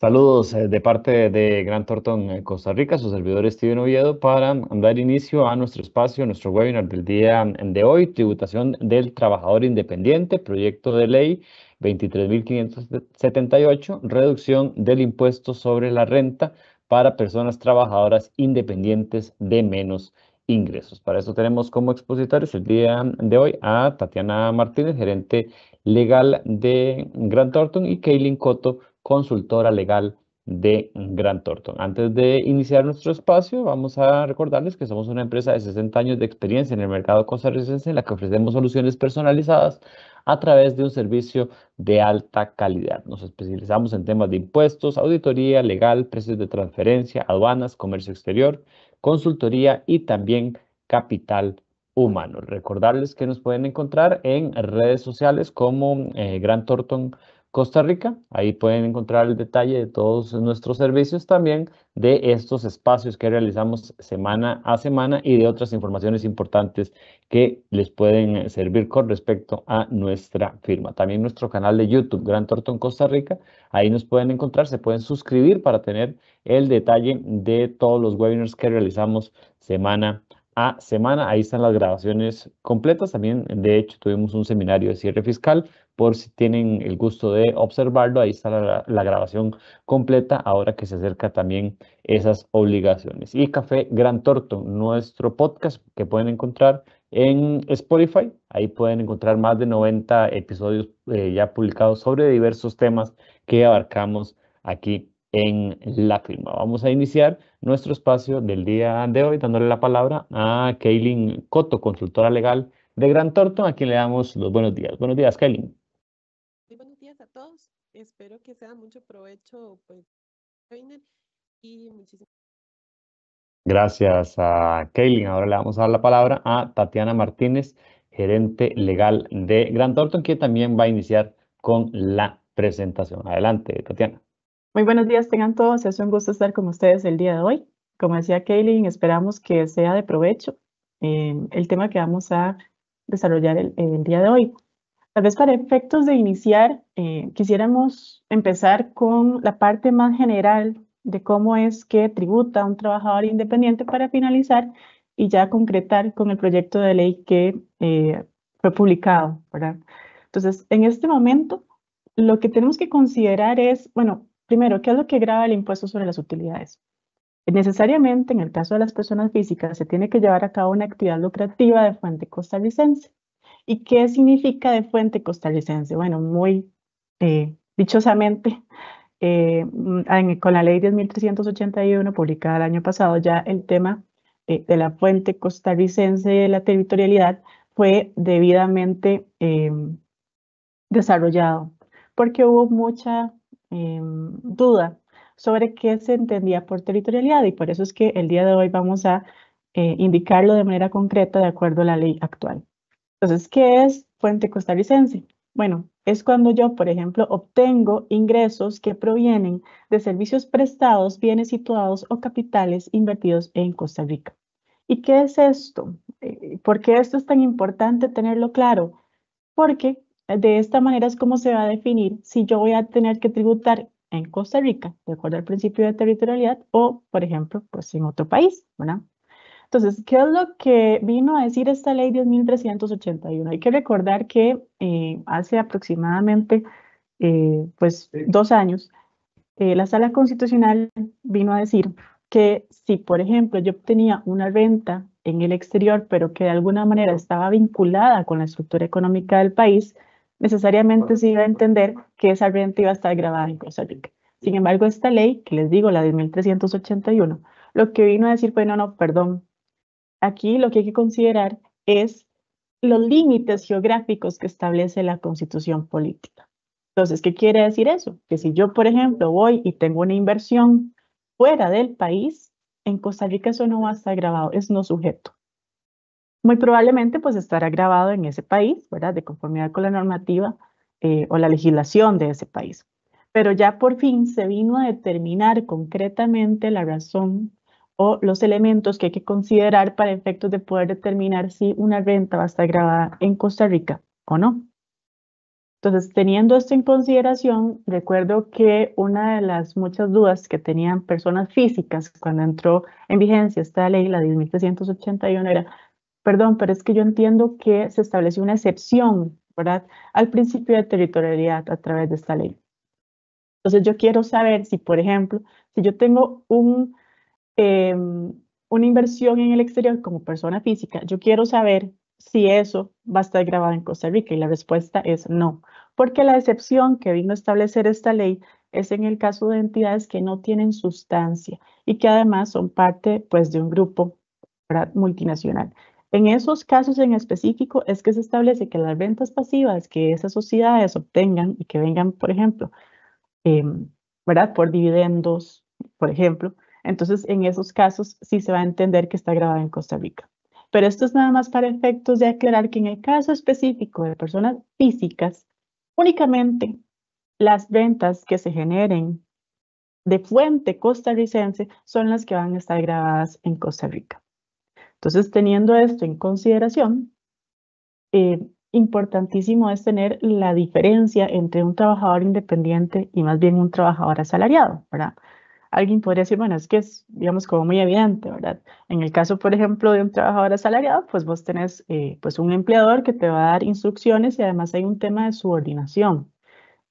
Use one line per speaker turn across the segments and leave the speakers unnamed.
Saludos de parte de Grant Thornton, Costa Rica, su servidor Steven Oviedo, para dar inicio a nuestro espacio, nuestro webinar del día de hoy, tributación del trabajador independiente, proyecto de ley 23.578, reducción del impuesto sobre la renta para personas trabajadoras independientes de menos ingresos. Para eso tenemos como expositores el día de hoy a Tatiana Martínez, gerente legal de Grant Thornton, y Kaylin Cotto, consultora legal de Grant Thornton. Antes de iniciar nuestro espacio, vamos a recordarles que somos una empresa de 60 años de experiencia en el mercado costarricense en la que ofrecemos soluciones personalizadas a través de un servicio de alta calidad. Nos especializamos en temas de impuestos, auditoría legal, precios de transferencia, aduanas, comercio exterior, consultoría y también capital humano. Recordarles que nos pueden encontrar en redes sociales como Grant Thornton Costa Rica. Ahí pueden encontrar el detalle de todos nuestros servicios, también de estos espacios que realizamos semana a semana y de otras informaciones importantes que les pueden servir con respecto a nuestra firma. También nuestro canal de YouTube, Grant Thornton Costa Rica. Ahí nos pueden encontrar, se pueden suscribir para tener el detalle de todos los webinars que realizamos semana a semana. Ahí están las grabaciones completas. También, de hecho, tuvimos un seminario de cierre fiscal por si tienen el gusto de observarlo. Ahí está la grabación completa ahora que se acerca también esas obligaciones. Y Café Gran Thornton, nuestro podcast que pueden encontrar en Spotify. Ahí pueden encontrar más de 90 episodios ya publicados sobre diversos temas que abarcamos aquí en la firma. Vamos a iniciar nuestro espacio del día de hoy dándole la palabra a Kaylin Cotto, consultora legal de Grant Thornton, a quien le damos los buenos días. Buenos días, Kaylin.
Muy buenos días a todos. Espero que sea mucho provecho, pues, trainer y muchísimas.
Gracias a Kaylin. Ahora le vamos a dar la palabra a Tatiana Martínez, gerente legal de Grant Thornton, que también va a iniciar con la presentación. Adelante, Tatiana.
Muy buenos días, tengan todos. Es un gusto estar con ustedes el día de hoy. Como decía Kaylin, esperamos que sea de provecho el tema que vamos a desarrollar el día de hoy. Tal vez para efectos de iniciar, quisiéramos empezar con la parte más general de cómo es que tributa un trabajador independiente para finalizar y ya concretar con el proyecto de ley que fue publicado, ¿verdad? Entonces, en este momento, lo que tenemos que considerar es, bueno, primero, ¿qué es lo que grava el impuesto sobre las utilidades? Necesariamente, en el caso de las personas físicas, se tiene que llevar a cabo una actividad lucrativa de fuente costarricense. ¿Y qué significa de fuente costarricense? Bueno, muy dichosamente, con la ley 10.381 publicada el año pasado, ya el tema de la fuente costarricense de la territorialidad fue debidamente desarrollado, porque hubo mucha duda sobre qué se entendía por territorialidad y por eso es que el día de hoy vamos a indicarlo de manera concreta de acuerdo a la ley actual. Entonces, ¿qué es fuente costarricense? Bueno, es cuando yo, por ejemplo, obtengo ingresos que provienen de servicios prestados, bienes situados o capitales invertidos en Costa Rica. ¿Y qué es esto? ¿Por qué esto es tan importante tenerlo claro? Porque de esta manera es como se va a definir si yo voy a tener que tributar en Costa Rica, de acuerdo al principio de territorialidad, o, por ejemplo, pues en otro país, ¿verdad? Entonces, ¿qué es lo que vino a decir esta ley 10.381? Hay que recordar que hace aproximadamente pues 2 años, la Sala Constitucional vino a decir que si, por ejemplo, yo obtenía una renta en el exterior, pero que de alguna manera estaba vinculada con la estructura económica del país, necesariamente se iba a entender que esa renta iba a estar grabada en Costa Rica. Sin embargo, esta ley, que les digo, la 10.381, lo que vino a decir fue, no, no, perdón, aquí lo que hay que considerar es los límites geográficos que establece la Constitución política. Entonces, ¿qué quiere decir eso? Que si yo, por ejemplo, voy y tengo una inversión fuera del país, en Costa Rica eso no va a estar grabado, es no sujeto. Muy probablemente pues estará grabado en ese país, ¿verdad? De conformidad con la normativa o la legislación de ese país. Pero ya por fin se vino a determinar concretamente la razón o los elementos que hay que considerar para efectos de poder determinar si una renta va a estar grabada en Costa Rica o no. Entonces, teniendo esto en consideración, recuerdo que una de las muchas dudas que tenían personas físicas cuando entró en vigencia esta ley, la 10.381, era, perdón, pero es que yo entiendo que se estableció una excepción, ¿verdad?, al principio de territorialidad a través de esta ley. Entonces, yo quiero saber si, por ejemplo, si yo tengo una inversión en el exterior como persona física, yo quiero saber si eso va a estar grabado en Costa Rica, y la respuesta es no, porque la excepción que vino a establecer esta ley es en el caso de entidades que no tienen sustancia y que además son parte, pues, de un grupo, ¿verdad?, multinacional. En esos casos en específico es que se establece que las rentas pasivas que esas sociedades obtengan y que vengan, por ejemplo, ¿verdad?, por dividendos, por ejemplo, entonces en esos casos sí se va a entender que está grabado en Costa Rica. Pero esto es nada más para efectos de aclarar que en el caso específico de personas físicas, únicamente las ventas que se generen de fuente costarricense son las que van a estar grabadas en Costa Rica. Entonces, teniendo esto en consideración, importantísimo es tener la diferencia entre un trabajador independiente y más bien un trabajador asalariado, ¿verdad? Alguien podría decir, bueno, es que es, digamos, como muy evidente, ¿verdad? En el caso, por ejemplo, de un trabajador asalariado, pues vos tenés pues un empleador que te va a dar instrucciones y además hay un tema de subordinación.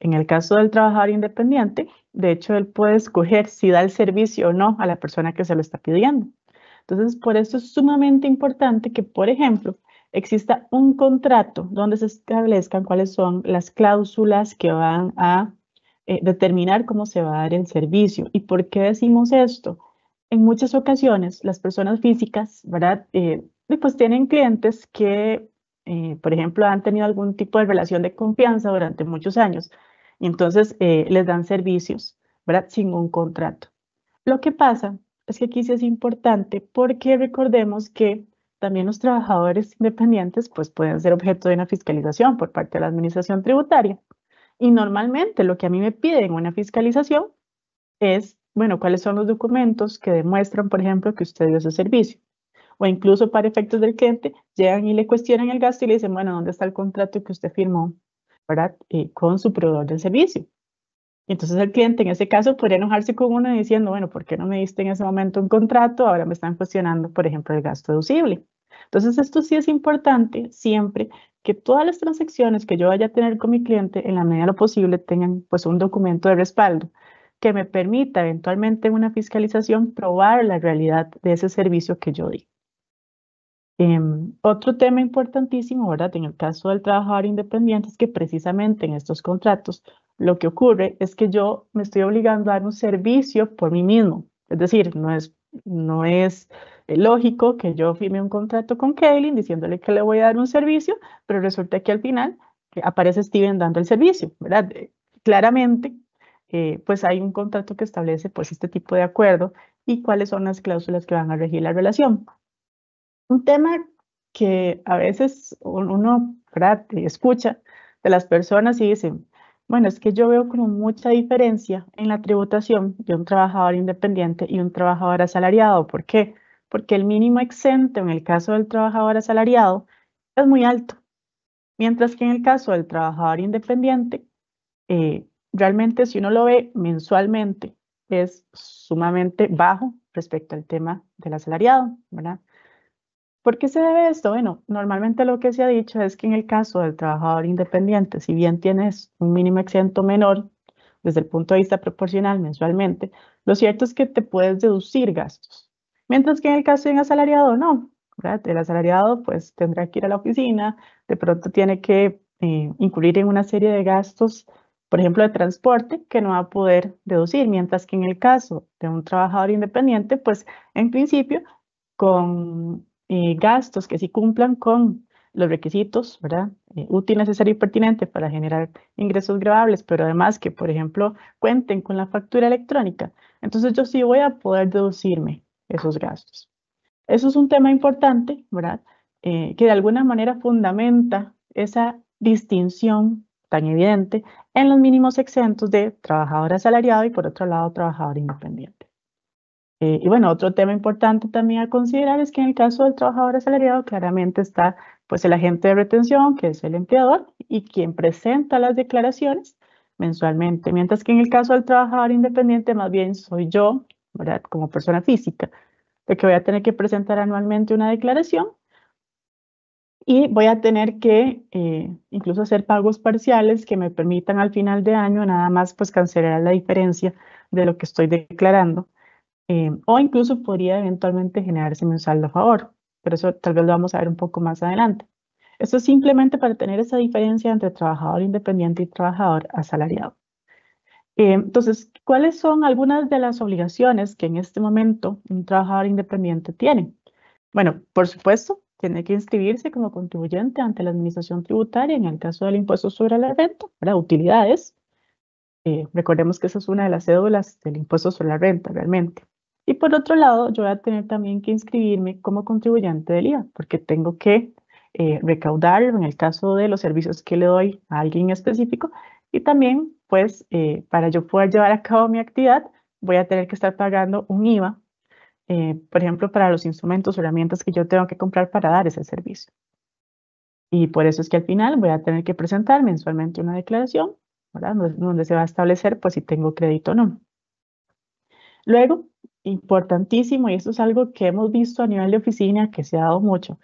En el caso del trabajador independiente, de hecho, él puede escoger si da el servicio o no a la persona que se lo está pidiendo. Entonces, por eso es sumamente importante que, por ejemplo, exista un contrato donde se establezcan cuáles son las cláusulas que van a determinar cómo se va a dar el servicio. ¿Y por qué decimos esto? En muchas ocasiones, las personas físicas, ¿verdad?, pues tienen clientes que, por ejemplo, han tenido algún tipo de relación de confianza durante muchos años y entonces les dan servicios, ¿verdad?, sin un contrato. Lo que pasa es que aquí sí es importante porque recordemos que también los trabajadores independientes pues pueden ser objeto de una fiscalización por parte de la administración tributaria. Y normalmente lo que a mí me piden en una fiscalización es, bueno, cuáles son los documentos que demuestran, por ejemplo, que usted dio ese servicio. O incluso para efectos del cliente, llegan y le cuestionan el gasto y le dicen, bueno, ¿dónde está el contrato que usted firmó, ¿verdad?, con su proveedor del servicio? Y entonces el cliente en ese caso podría enojarse con uno diciendo, bueno, ¿por qué no me diste en ese momento un contrato? Ahora me están cuestionando, por ejemplo, el gasto deducible. Entonces esto sí es importante siempre que todas las transacciones que yo vaya a tener con mi cliente, en la medida de lo posible, tengan pues un documento de respaldo que me permita eventualmente en una fiscalización probar la realidad de ese servicio que yo di. Otro tema importantísimo, ¿verdad?, en el caso del trabajador independiente es que precisamente en estos contratos lo que ocurre es que yo me estoy obligando a dar un servicio por mí mismo. Es decir, no es lógico que yo firme un contrato con Kaylin diciéndole que le voy a dar un servicio, pero resulta que al final aparece Steven dando el servicio, ¿verdad? Claramente, pues hay un contrato que establece pues este tipo de acuerdo y cuáles son las cláusulas que van a regir la relación. Un tema que a veces uno, ¿verdad?, escucha de las personas y dicen, bueno, es que yo veo como mucha diferencia en la tributación de un trabajador independiente y un trabajador asalariado. ¿Por qué? Porque el mínimo exento en el caso del trabajador asalariado es muy alto, mientras que en el caso del trabajador independiente, realmente si uno lo ve mensualmente, es sumamente bajo respecto al tema del asalariado, ¿verdad? ¿Por qué se debe esto? Bueno, normalmente lo que se ha dicho es que en el caso del trabajador independiente, si bien tienes un mínimo exento menor desde el punto de vista proporcional mensualmente, lo cierto es que te puedes deducir gastos. Mientras que en el caso de un asalariado, no, ¿verdad? El asalariado pues tendrá que ir a la oficina, de pronto tiene que incurrir en una serie de gastos, por ejemplo, de transporte, que no va a poder deducir, mientras que en el caso de un trabajador independiente, pues en principio, con gastos que sí cumplan con los requisitos, ¿verdad? Útil, necesario y pertinente para generar ingresos grabables, pero además que, por ejemplo, cuenten con la factura electrónica. Entonces yo sí voy a poder deducirme esos gastos. Eso es un tema importante, ¿verdad? Que de alguna manera fundamenta esa distinción tan evidente en los mínimos exentos de trabajador asalariado y por otro lado trabajador independiente. Y bueno, otro tema importante también a considerar es que en el caso del trabajador asalariado claramente está pues el agente de retención, que es el empleador, y quien presenta las declaraciones mensualmente, mientras que en el caso del trabajador independiente más bien soy yo, ¿verdad? Como persona física, de que voy a tener que presentar anualmente una declaración y voy a tener que incluso hacer pagos parciales que me permitan al final de año nada más pues cancelar la diferencia de lo que estoy declarando. O incluso podría eventualmente generarse un saldo a favor, pero eso tal vez lo vamos a ver un poco más adelante. Esto es simplemente para tener esa diferencia entre trabajador independiente y trabajador asalariado. Entonces, ¿cuáles son algunas de las obligaciones que en este momento un trabajador independiente tiene? Bueno, por supuesto, tiene que inscribirse como contribuyente ante la administración tributaria en el caso del impuesto sobre la renta, para utilidades. Recordemos que esa es una de las cédulas del impuesto sobre la renta realmente. Y por otro lado, yo voy a tener también que inscribirme como contribuyente del IVA, porque tengo que recaudarlo en el caso de los servicios que le doy a alguien específico. Y también, pues, para yo poder llevar a cabo mi actividad, voy a tener que estar pagando un IVA, por ejemplo, para los instrumentos o herramientas que yo tengo que comprar para dar ese servicio. Y por eso es que al final voy a tener que presentar mensualmente una declaración, ¿verdad? Donde se va a establecer pues si tengo crédito o no. Luego, importantísimo, y esto es algo que hemos visto a nivel de oficina que se ha dado mucho,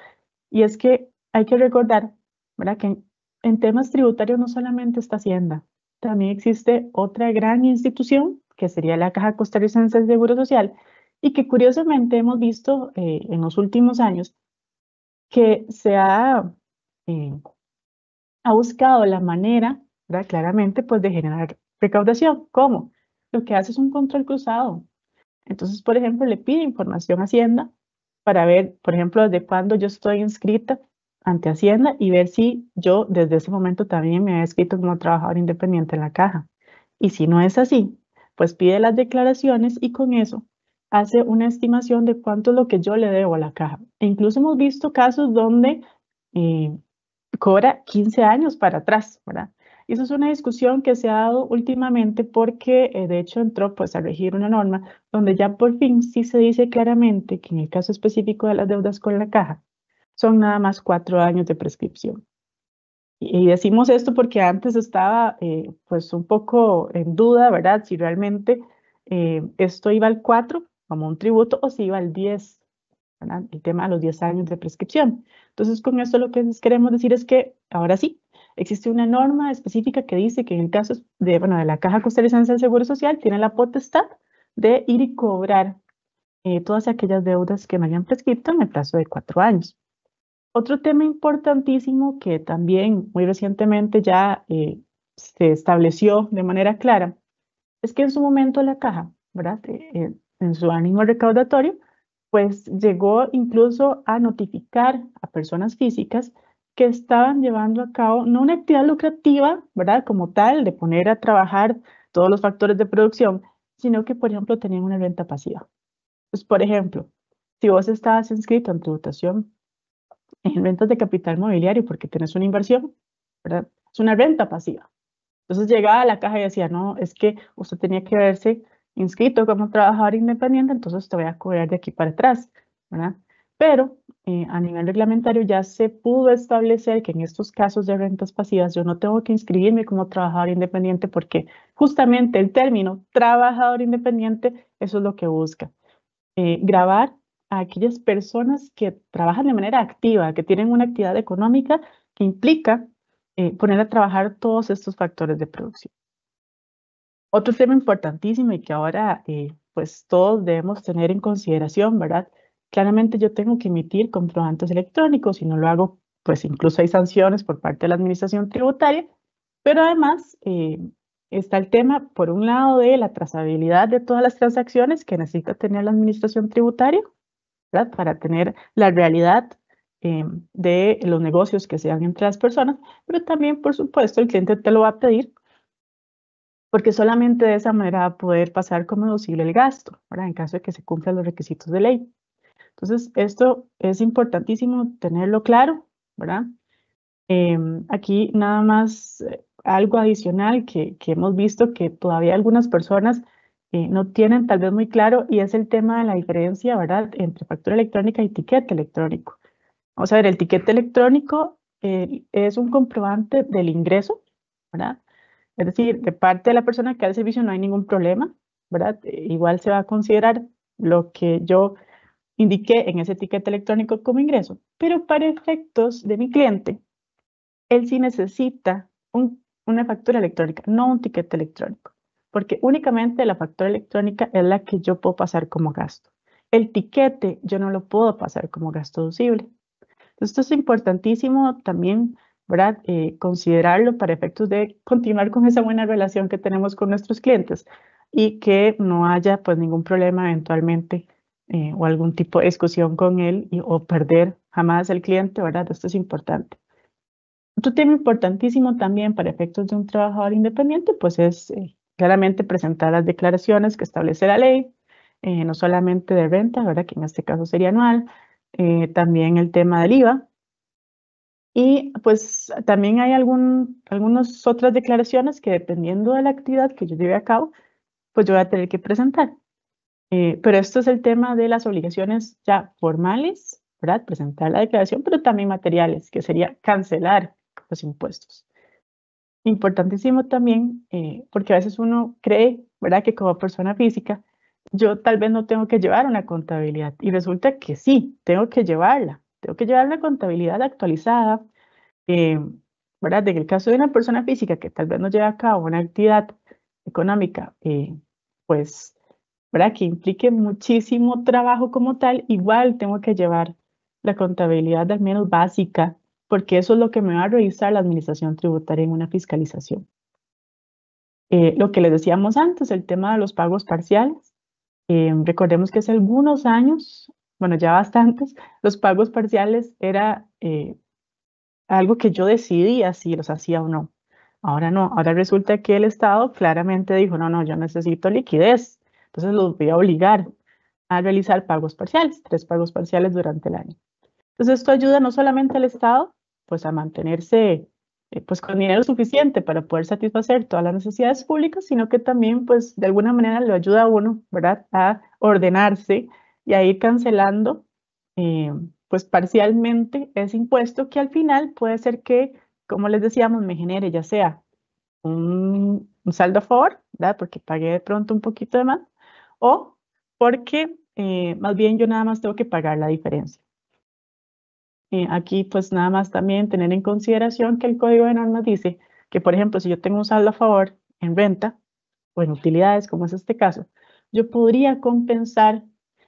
y es que hay que recordar, ¿verdad? Que en temas tributarios no solamente está Hacienda, también existe otra gran institución que sería la Caja Costarricense de Seguro Social y que curiosamente hemos visto en los últimos años que se ha buscado la manera, ¿verdad? Claramente, pues de generar recaudación. ¿Cómo? Lo que hace es un control cruzado. Entonces, por ejemplo, le pide información a Hacienda para ver, por ejemplo, desde cuándo yo estoy inscrita ante Hacienda y ver si yo desde ese momento también me he inscrito como trabajador independiente en la caja. Y si no es así, pues pide las declaraciones y con eso hace una estimación de cuánto es lo que yo le debo a la caja. E incluso hemos visto casos donde cobra 15 años para atrás, ¿verdad? Y eso es una discusión que se ha dado últimamente porque de hecho entró pues a regir una norma donde ya por fin sí se dice claramente que en el caso específico de las deudas con la caja son nada más 4 años de prescripción. Y decimos esto porque antes estaba pues un poco en duda, ¿verdad? Si realmente esto iba al 4 como un tributo o si iba al 10, ¿verdad? El tema de los 10 años de prescripción. Entonces, con esto lo que les queremos decir es que ahora sí, existe una norma específica que dice que en el caso de, bueno, de la Caja Costarricense del Seguro Social tiene la potestad de ir y cobrar todas aquellas deudas que no hayan prescrito en el plazo de 4 años. Otro tema importantísimo que también muy recientemente ya se estableció de manera clara es que en su momento la caja, ¿verdad? En su ánimo recaudatorio, pues llegó incluso a notificar a personas físicas que estaban llevando a cabo no una actividad lucrativa, ¿verdad? Como tal, de poner a trabajar todos los factores de producción, sino que, por ejemplo, tenían una renta pasiva. Pues, por ejemplo, si vos estabas inscrito en tributación en rentas de capital mobiliario porque tenés una inversión, ¿verdad? Es una renta pasiva. Entonces llegaba a la caja y decía, no, es que usted tenía que haberse inscrito como trabajador independiente, entonces te voy a cobrar de aquí para atrás, ¿verdad? Pero a nivel reglamentario ya se pudo establecer que en estos casos de rentas pasivas yo no tengo que inscribirme como trabajador independiente porque justamente el término trabajador independiente, eso es lo que busca. Gravar a aquellas personas que trabajan de manera activa, que tienen una actividad económica que implica poner a trabajar todos estos factores de producción. Otro tema importantísimo y que ahora pues todos debemos tener en consideración, ¿verdad? Claramente yo tengo que emitir comprobantes electrónicos, si no lo hago, pues incluso hay sanciones por parte de la administración tributaria, pero además está el tema, por un lado, de la trazabilidad de todas las transacciones que necesita tener la administración tributaria, ¿verdad? Para tener la realidad de los negocios que se dan entre las personas, pero también, por supuesto, el cliente te lo va a pedir porque solamente de esa manera va a poder pasar como deducible el gasto, ¿verdad? En caso de que se cumplan los requisitos de ley. Entonces, esto es importantísimo tenerlo claro, ¿verdad? Aquí nada más algo adicional que hemos visto que todavía algunas personas no tienen tal vez muy claro y es el tema de la diferencia, ¿verdad? Entre factura electrónica y tiquete electrónico. Vamos a ver, el tiquete electrónico es un comprobante del ingreso, ¿verdad? Es decir, de parte de la persona que da el servicio no hay ningún problema, ¿verdad? Igual se va a considerar lo que yo indiqué en ese etiquete electrónico como ingreso, pero para efectos de mi cliente, él sí necesita una factura electrónica, no un tiquete electrónico, porque únicamente la factura electrónica es la que yo puedo pasar como gasto. El tiquete yo no lo puedo pasar como gasto deducible. Esto es importantísimo también, ¿verdad? Considerarlo para efectos de continuar con esa buena relación que tenemos con nuestros clientes y que no haya pues ningún problema eventualmente o algún tipo de discusión con él o perder jamás el cliente, ¿verdad? Esto es importante. Otro tema importantísimo también para efectos de un trabajador independiente, pues es claramente presentar las declaraciones que establece la ley, no solamente de renta, ¿verdad? Que en este caso sería anual, también el tema del IVA. Y pues también hay algunas otras declaraciones que dependiendo de la actividad que yo lleve a cabo, pues yo voy a tener que presentar. Pero esto es el tema de las obligaciones ya formales, ¿verdad? Presentar la declaración, pero también materiales, que sería cancelar los impuestos. Importantísimo también, porque a veces uno cree, ¿verdad? Que como persona física, yo tal vez no tengo que llevar una contabilidad y resulta que sí, tengo que llevarla. Tengo que llevar una contabilidad actualizada, eh, ¿verdad? En el caso de una persona física que tal vez no lleve a cabo una actividad económica, pues, ¿verdad? Que implique muchísimo trabajo como tal, igual tengo que llevar la contabilidad al menos básica, porque eso es lo que me va a revisar la administración tributaria en una fiscalización. Lo que les decíamos antes, el tema de los pagos parciales. Recordemos que hace algunos años, bueno, ya bastantes, los pagos parciales era algo que yo decidía si los hacía o no. Ahora no, ahora resulta que el Estado claramente dijo, no, no, yo necesito liquidez, entonces los voy a obligar a realizar pagos parciales, 3 pagos parciales durante el año. Entonces esto ayuda no solamente al Estado, pues a mantenerse pues con dinero suficiente para poder satisfacer todas las necesidades públicas, sino que también pues de alguna manera lo ayuda a uno, ¿verdad? A ordenarse y a ir cancelando pues parcialmente ese impuesto que al final puede ser que, como les decíamos, me genere ya sea un saldo a favor, ¿verdad? Porque pagué de pronto un poquito de más, o porque más bien yo nada más tengo que pagar la diferencia. Aquí pues nada más también tener en consideración que el código de normas dice que, por ejemplo, si yo tengo un saldo a favor en renta o en utilidades, como es este caso, yo podría compensar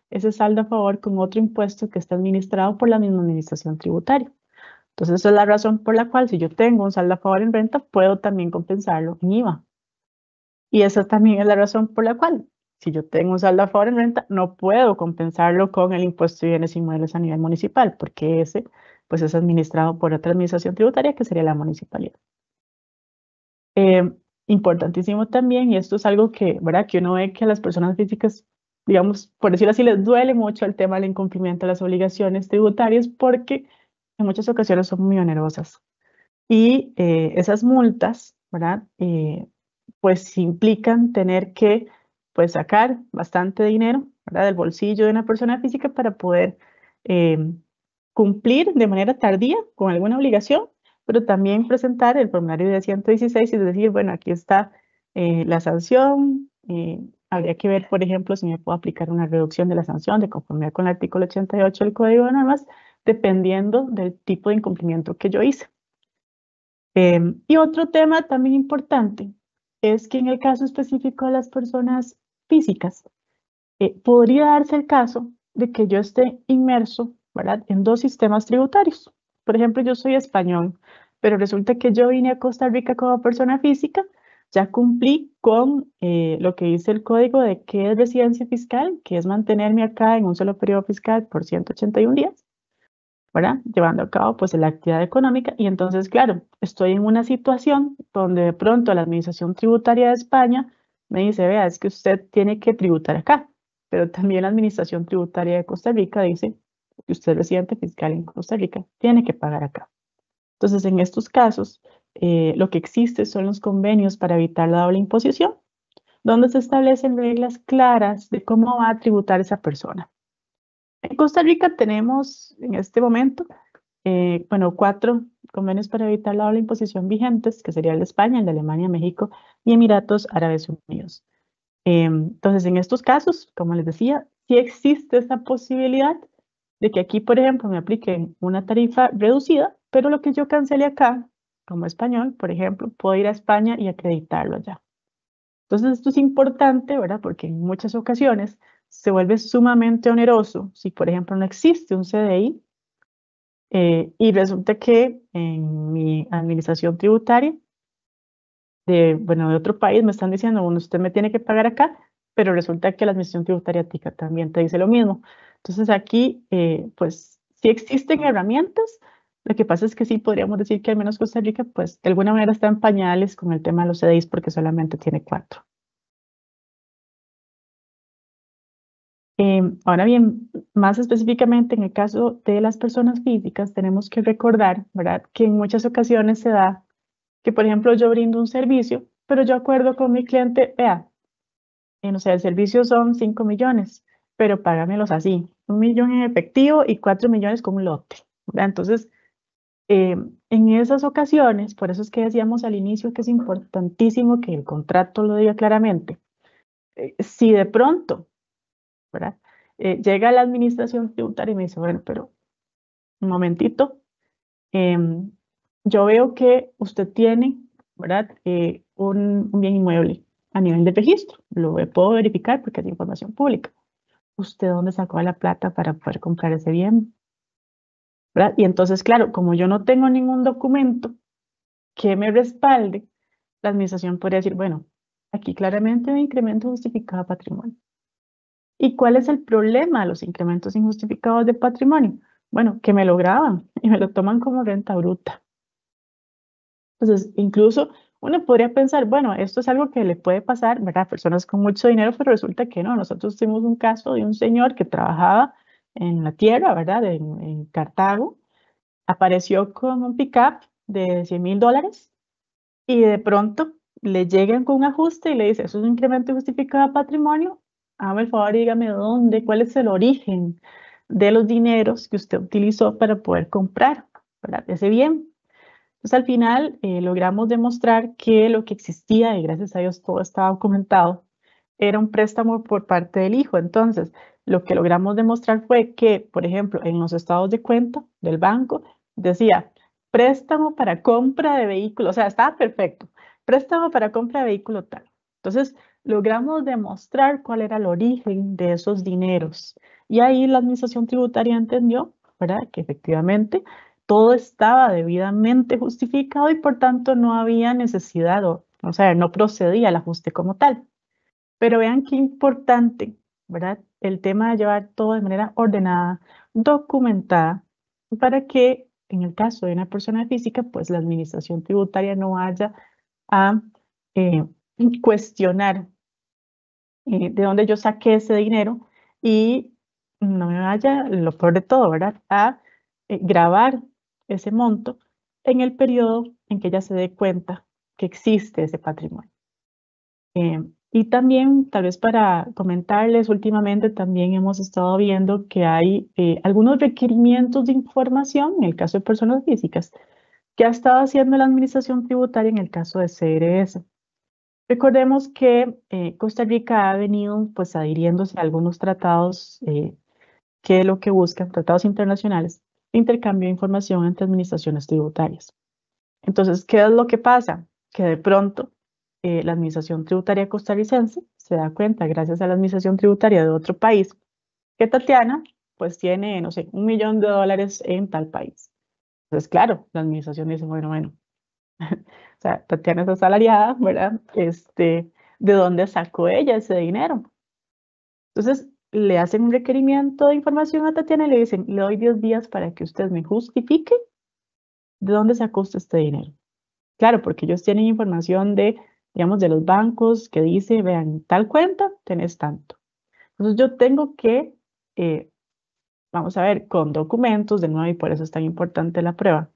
ese saldo a favor con otro impuesto que está administrado por la misma administración tributaria. Entonces, esa es la razón por la cual si yo tengo un saldo a favor en renta, puedo también compensarlo en IVA. Y esa también es la razón por la cual, si yo tengo un saldo a favor en renta, no puedo compensarlo con el impuesto de bienes inmuebles a nivel municipal, porque ese pues es administrado por otra administración tributaria que sería la municipalidad. Importantísimo también, y esto es algo que, ¿verdad? Que uno ve que a las personas físicas, digamos, por decirlo así, les duele mucho el tema del incumplimiento de las obligaciones tributarias porque en muchas ocasiones son muy onerosas. Y esas multas, ¿verdad? Pues implican tener que pues sacar bastante dinero, ¿verdad? Del bolsillo de una persona física para poder cumplir de manera tardía con alguna obligación, pero también presentar el formulario de 116 y decir, bueno, aquí está la sanción, habría que ver, por ejemplo, si me puedo aplicar una reducción de la sanción de conformidad con el artículo 88 del Código de Normas, dependiendo del tipo de incumplimiento que yo hice. Y otro tema también importante es que en el caso específico de las personas físicas, podría darse el caso de que yo esté inmerso, ¿verdad?, en 2 sistemas tributarios. Por ejemplo, yo soy español, pero resulta que yo vine a Costa Rica como persona física, ya cumplí con lo que dice el código de qué es residencia fiscal, que es mantenerme acá en un solo periodo fiscal por 181 días. ¿Verdad? Llevando a cabo pues la actividad económica y entonces, claro, estoy en una situación donde de pronto la Administración Tributaria de España me dice, vea, es que usted tiene que tributar acá, pero también la Administración Tributaria de Costa Rica dice que usted es residente fiscal en Costa Rica, tiene que pagar acá. Entonces, en estos casos, lo que existe son los convenios para evitar la doble imposición, donde se establecen reglas claras de cómo va a tributar esa persona. En Costa Rica tenemos en este momento bueno, 4 convenios para evitar la doble imposición vigentes, que sería el de España, el de Alemania, México y Emiratos Árabes Unidos. Entonces, en estos casos, como les decía, sí existe esa posibilidad de que aquí, por ejemplo, me apliquen una tarifa reducida, pero lo que yo cancele acá, como español, por ejemplo, puedo ir a España y acreditarlo allá. Entonces, esto es importante, ¿verdad? Porque en muchas ocasiones se vuelve sumamente oneroso si, por ejemplo, no existe un CDI y resulta que en mi administración tributaria de otro país me están diciendo, bueno, usted me tiene que pagar acá, pero resulta que la administración tributaria tica también te dice lo mismo. Entonces aquí, pues, sí existen herramientas. Lo que pasa es que sí podríamos decir que al menos Costa Rica, pues, de alguna manera está en pañales con el tema de los CDIs porque solamente tiene 4. Ahora bien, más específicamente en el caso de las personas físicas, tenemos que recordar, ¿verdad?, que en muchas ocasiones se da que, por ejemplo, yo brindo un servicio, pero yo acuerdo con mi cliente, vea, no sé, el servicio son 5 millones, pero págamelos así, 1 millón en efectivo y 4 millones con un lote, ¿verdad? Entonces, en esas ocasiones, por eso es que decíamos al inicio que es importantísimo que el contrato lo diga claramente. Si de pronto, ¿verdad? Llega la administración tributaria y me dice, bueno, pero un momentito, yo veo que usted tiene, ¿verdad? Un bien inmueble a nivel de registro. Lo puedo verificar porque es información pública. ¿Usted dónde sacó la plata para poder comprar ese bien? ¿Verdad? Y entonces, claro, como yo no tengo ningún documento que me respalde, la administración podría decir, bueno, aquí claramente un incremento justificado de patrimonio. ¿Y cuál es el problema de los incrementos injustificados de patrimonio? Bueno, que me lo graban y me lo toman como renta bruta. Entonces, incluso uno podría pensar, bueno, esto es algo que le puede pasar, ¿verdad? A personas con mucho dinero, pero resulta que no. Nosotros tuvimos un caso de un señor que trabajaba en la tierra, ¿verdad? En Cartago. Apareció con un pick-up de $100,000 y de pronto le llegan con un ajuste y le dice, eso es un incremento justificado de patrimonio. Hágame el favor y dígame dónde, cuál es el origen de los dineros que usted utilizó para poder comprar, ¿verdad?, ese bien. Entonces, al final logramos demostrar que lo que existía, y gracias a Dios todo estaba documentado, era un préstamo por parte del hijo. Entonces, lo que logramos demostrar fue que, por ejemplo, en los estados de cuenta del banco, decía préstamo para compra de vehículo, o sea, estaba perfecto, préstamo para compra de vehículo tal. Entonces, logramos demostrar cuál era el origen de esos dineros. Y ahí la administración tributaria entendió, ¿verdad?, que efectivamente todo estaba debidamente justificado y por tanto no había necesidad, o sea, no procedía el ajuste como tal. Pero vean qué importante, ¿verdad?, el tema de llevar todo de manera ordenada, documentada, para que en el caso de una persona física, pues la administración tributaria no vaya a eh, cuestionar de dónde yo saqué ese dinero y no me vaya, lo peor de todo, ¿verdad?, a grabar ese monto en el periodo en que ella se dé cuenta que existe ese patrimonio. Y también, tal vez para comentarles, últimamente también hemos estado viendo que hay algunos requerimientos de información, en el caso de personas físicas, que ha estado haciendo la administración tributaria en el caso de CRS. Recordemos que Costa Rica ha venido pues adhiriéndose a algunos tratados que lo que buscan, tratados internacionales, de intercambio de información entre administraciones tributarias. Entonces, ¿qué es lo que pasa? Que de pronto la administración tributaria costarricense se da cuenta, gracias a la administración tributaria de otro país, que Tatiana pues tiene, no sé, $1 millón en tal país. Entonces, claro, la administración dice, bueno, o sea, Tatiana es asalariada, ¿verdad? ¿De dónde sacó ella ese dinero? Entonces, le hacen un requerimiento de información a Tatiana y le dicen, le doy 10 días para que usted me justifique de dónde sacó usted este dinero. Claro, porque ellos tienen información de, digamos, de los bancos que dice, vean, tal cuenta, tenés tanto. Entonces, yo tengo que, vamos a ver, con documentos, de nuevo, y por eso es tan importante la prueba,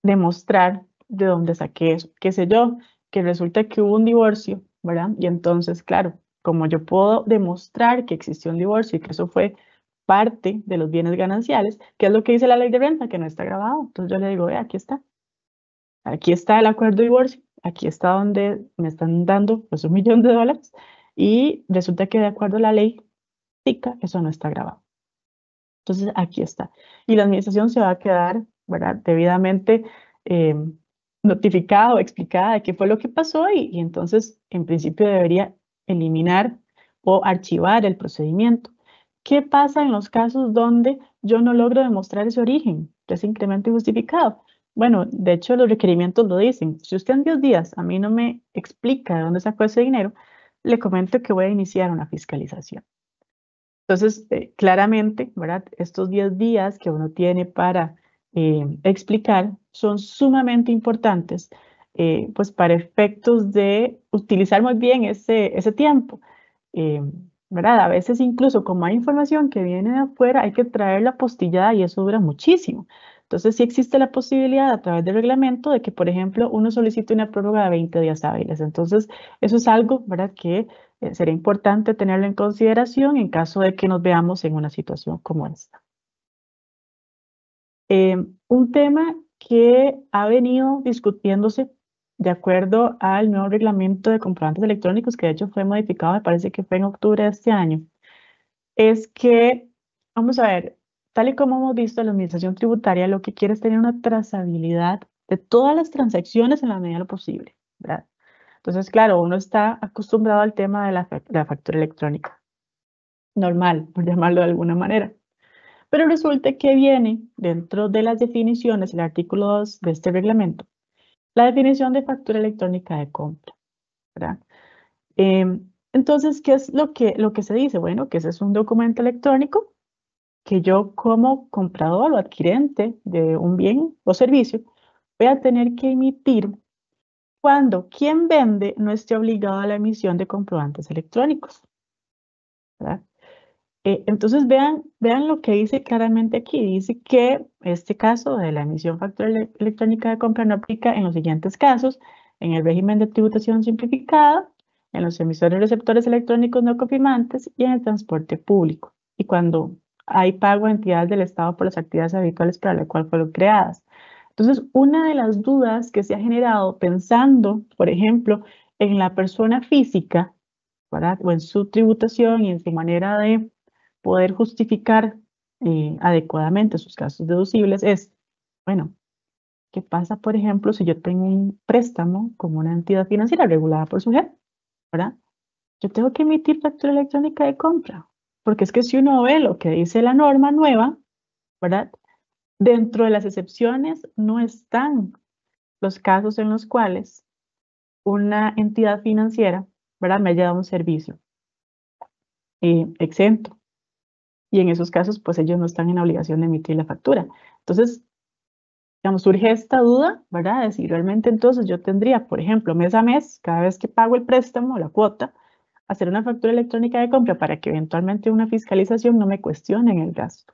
demostrar de dónde saqué eso. Qué sé yo, que resulta que hubo un divorcio, ¿verdad? Y entonces, claro, como yo puedo demostrar que existió un divorcio y que eso fue parte de los bienes gananciales, que es lo que dice la ley de renta, que no está grabado. Entonces yo le digo, ve, aquí está. Aquí está el acuerdo de divorcio, aquí está donde me están dando pues $1.000.000 y resulta que de acuerdo a la ley TICA, eso no está grabado. Entonces aquí está. Y la administración se va a quedar, ¿verdad?, debidamente notificada o explicada de qué fue lo que pasó y entonces en principio debería eliminar o archivar el procedimiento. ¿Qué pasa en los casos donde yo no logro demostrar ese origen, ese incremento injustificado? Bueno, de hecho los requerimientos lo dicen. Si usted en 10 días a mí no me explica de dónde sacó ese dinero, le comento que voy a iniciar una fiscalización. Entonces, claramente, ¿verdad? Estos 10 días que uno tiene para explicar son sumamente importantes, pues para efectos de utilizar muy bien ese tiempo. ¿Verdad? A veces incluso como hay información que viene de afuera, hay que traerla apostillada y eso dura muchísimo. Entonces sí existe la posibilidad a través del reglamento de que, por ejemplo, uno solicite una prórroga de 20 días hábiles. Entonces, eso es algo, ¿verdad?, que sería importante tenerlo en consideración en caso de que nos veamos en una situación como esta. Un tema que ha venido discutiéndose de acuerdo al nuevo reglamento de comprobantes electrónicos, que de hecho fue modificado, me parece que fue en octubre de este año, es que, vamos a ver, tal y como hemos visto, la administración tributaria lo que quiere es tener una trazabilidad de todas las transacciones en la medida de lo posible, ¿verdad? Entonces, claro, uno está acostumbrado al tema de la factura electrónica, normal, por llamarlo de alguna manera. Pero resulta que viene dentro de las definiciones, el artículo 2 de este reglamento, la definición de factura electrónica de compra, ¿verdad? Entonces, ¿qué es lo que se dice? Bueno, que ese es un documento electrónico que yo como comprador o adquirente de un bien o servicio voy a tener que emitir cuando quien vende no esté obligado a la emisión de comprobantes electrónicos, ¿verdad? Entonces vean lo que dice claramente aquí. Dice que este caso de la emisión factura electrónica de compra no aplica en los siguientes casos: en el régimen de tributación simplificada, en los emisores receptores electrónicos no confirmantes y en el transporte público. Y cuando hay pago a entidades del Estado por las actividades habituales para las cuales fueron creadas. Entonces, una de las dudas que se ha generado pensando, por ejemplo, en la persona física, ¿verdad?, o en su tributación y en su manera de poder justificar adecuadamente sus gastos deducibles es, bueno, ¿qué pasa, por ejemplo, si yo tengo un préstamo como una entidad financiera regulada por SUJET, ¿verdad? Yo tengo que emitir factura electrónica de compra, porque es que si uno ve lo que dice la norma nueva, ¿verdad?, dentro de las excepciones no están los casos en los cuales una entidad financiera, ¿verdad?, me haya dado un servicio exento. Y en esos casos, pues ellos no están en obligación de emitir la factura. Entonces, digamos, surge esta duda, ¿verdad?, de si realmente entonces yo tendría, por ejemplo, mes a mes, cada vez que pago el préstamo, la cuota, hacer una factura electrónica de compra para que eventualmente una fiscalización no me cuestione en el gasto.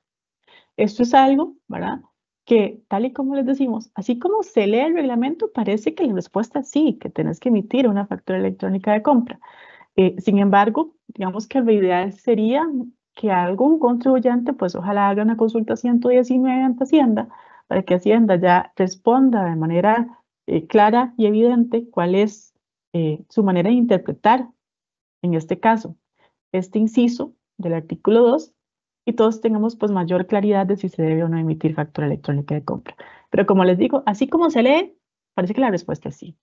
Esto es algo, ¿verdad?, que tal y como les decimos, así como se lee el reglamento, parece que la respuesta es sí, que tenés que emitir una factura electrónica de compra. Sin embargo, digamos que lo ideal sería que algún contribuyente, pues ojalá haga una consulta 119 ante Hacienda, para que Hacienda ya responda de manera clara y evidente cuál es su manera de interpretar, en este caso, este inciso del artículo 2, y todos tengamos pues mayor claridad de si se debe o no emitir factura electrónica de compra. Pero como les digo, así como se lee, parece que la respuesta es sí.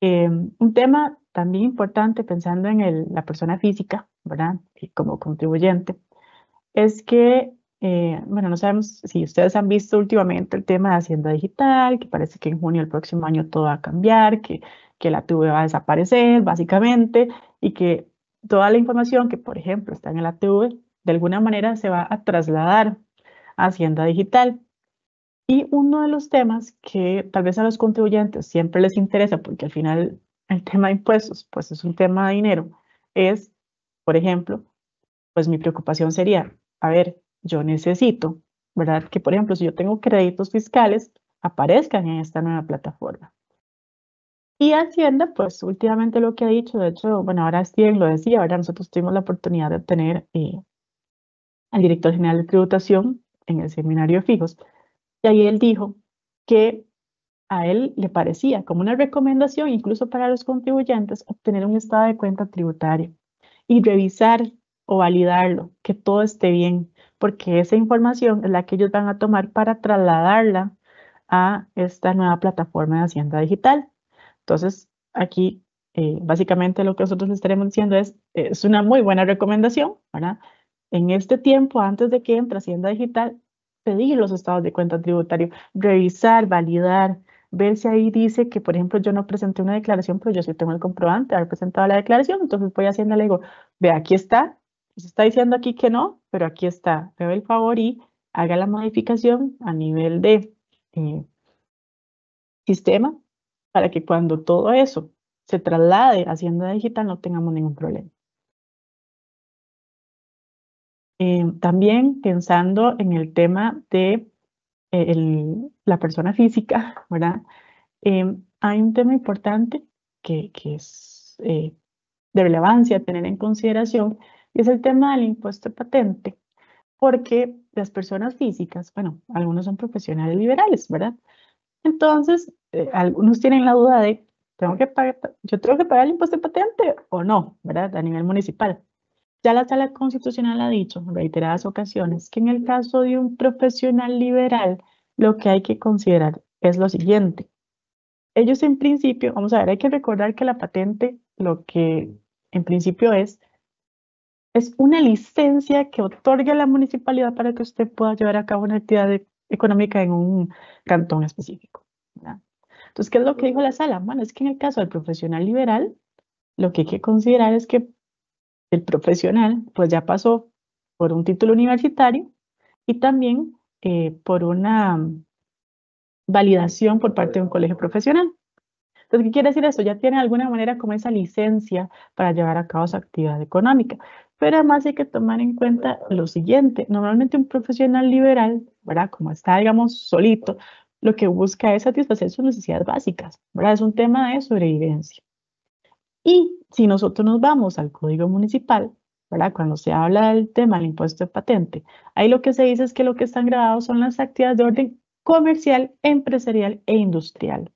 Un tema también importante pensando en la persona física, ¿verdad?, y como contribuyente, es que, bueno, no sabemos si ustedes han visto últimamente el tema de Hacienda Digital, que parece que en junio del próximo año todo va a cambiar, que la TUV va a desaparecer básicamente y que toda la información que, por ejemplo, está en la TUV, de alguna manera se va a trasladar a Hacienda Digital. Y uno de los temas que tal vez a los contribuyentes siempre les interesa, porque al final el tema de impuestos, pues es un tema de dinero, es, por ejemplo, pues mi preocupación sería, a ver, yo necesito, ¿verdad?, que por ejemplo, si yo tengo créditos fiscales, aparezcan en esta nueva plataforma. Y Hacienda, pues últimamente lo que ha dicho, de hecho, bueno, ahora Steven lo decía, ¿verdad?, nosotros tuvimos la oportunidad de obtener al director general de tributación en el seminario de fijos. Y ahí él dijo que a él le parecía como una recomendación, incluso para los contribuyentes, obtener un estado de cuenta tributario y revisar o validarlo, que todo esté bien, porque esa información es la que ellos van a tomar para trasladarla a esta nueva plataforma de Hacienda Digital. Entonces, aquí básicamente lo que nosotros les estaremos diciendo es una muy buena recomendación, ¿verdad? En este tiempo, antes de que entre Hacienda Digital, pedir los estados de cuenta tributario, revisar, validar, ver si ahí dice que, por ejemplo, yo no presenté una declaración, pero yo sí tengo el comprobante de haber presentado la declaración, entonces voy a Hacienda y le digo, ve, aquí está, se está diciendo aquí que no, pero aquí está, me ve el favor y haga la modificación a nivel de sistema para que cuando todo eso se traslade a Hacienda Digital no tengamos ningún problema. También pensando en el tema de la persona física, ¿verdad? Hay un tema importante que es de relevancia tener en consideración y es el tema del impuesto de patente, porque las personas físicas, bueno, algunos son profesionales liberales, ¿verdad? Entonces, algunos tienen la duda de, ¿yo tengo que pagar el impuesto de patente o no, ¿verdad? A nivel municipal. Ya la Sala Constitucional ha dicho en reiteradas ocasiones que en el caso de un profesional liberal, lo que hay que considerar es lo siguiente. Ellos en principio, vamos a ver, hay que recordar que la patente lo que en principio es una licencia que otorga la municipalidad para que usted pueda llevar a cabo una actividad económica en un cantón específico, ¿verdad? Entonces, ¿qué es lo que dijo la sala? Bueno, es que en el caso del profesional liberal, lo que hay que considerar es que el profesional pues ya pasó por un título universitario y también por una validación por parte de un colegio profesional. Entonces, ¿qué quiere decir eso? Ya tiene de alguna manera como esa licencia para llevar a cabo su actividad económica. Pero además hay que tomar en cuenta lo siguiente. Normalmente un profesional liberal, ¿verdad? Como está, digamos, solito, lo que busca es satisfacer sus necesidades básicas, ¿verdad? Es un tema de sobrevivencia. Y si nosotros nos vamos al Código Municipal, ¿verdad? Cuando se habla del tema del impuesto de patente, ahí lo que se dice es que lo que están grabados son las actividades de orden comercial, empresarial e industrial.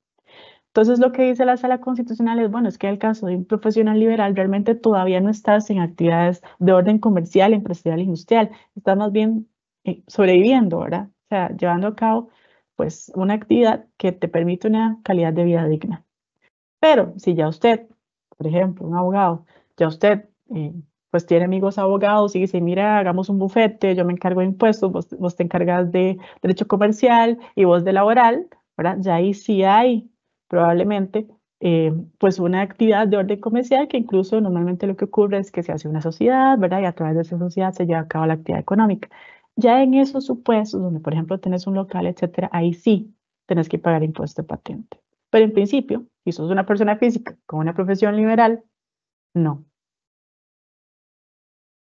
Entonces, lo que dice la Sala Constitucional es, bueno, es que en el caso de un profesional liberal realmente todavía no estás en actividades de orden comercial, empresarial e industrial, estás más bien sobreviviendo, ¿verdad? O sea, llevando a cabo, pues, una actividad que te permite una calidad de vida digna. Pero si ya usted, por ejemplo, un abogado, ya usted, pues, tiene amigos abogados y dice, mira, hagamos un bufete, yo me encargo de impuestos, vos te encargas de derecho comercial y vos de laboral, ¿verdad? Ya ahí sí hay probablemente pues una actividad de orden comercial que incluso normalmente lo que ocurre es que se hace una sociedad, ¿verdad? Y a través de esa sociedad se lleva a cabo la actividad económica. Ya en esos supuestos, donde por ejemplo tenés un local, etcétera, ahí sí tenés que pagar impuesto de patente. Pero en principio, si sos una persona física con una profesión liberal, no.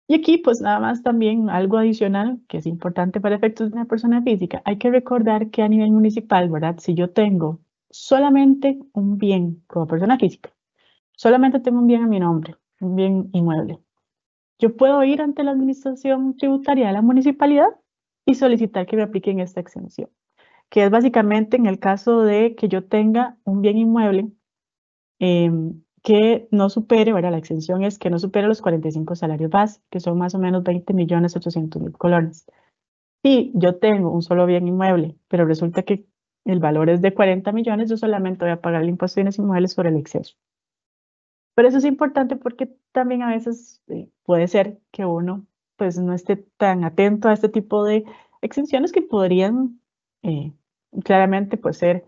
Y aquí, pues nada más también algo adicional que es importante para efectos de una persona física. Hay que recordar que a nivel municipal, ¿verdad? Si yo tengo solamente un bien como persona física, solamente tengo un bien a mi nombre, un bien inmueble, yo puedo ir ante la administración tributaria de la municipalidad y solicitar que me apliquen esta exención, que es básicamente en el caso de que yo tenga un bien inmueble que no supere, ¿verdad? La exención es que no supere los 45 salarios base, que son más o menos 20.800.000 colones. Si yo tengo un solo bien inmueble, pero resulta que el valor es de 40 millones, yo solamente voy a pagar el impuesto de bienes inmuebles sobre el exceso. Pero eso es importante porque también a veces puede ser que uno pues no esté tan atento a este tipo de exenciones que podrían eh, claramente pues ser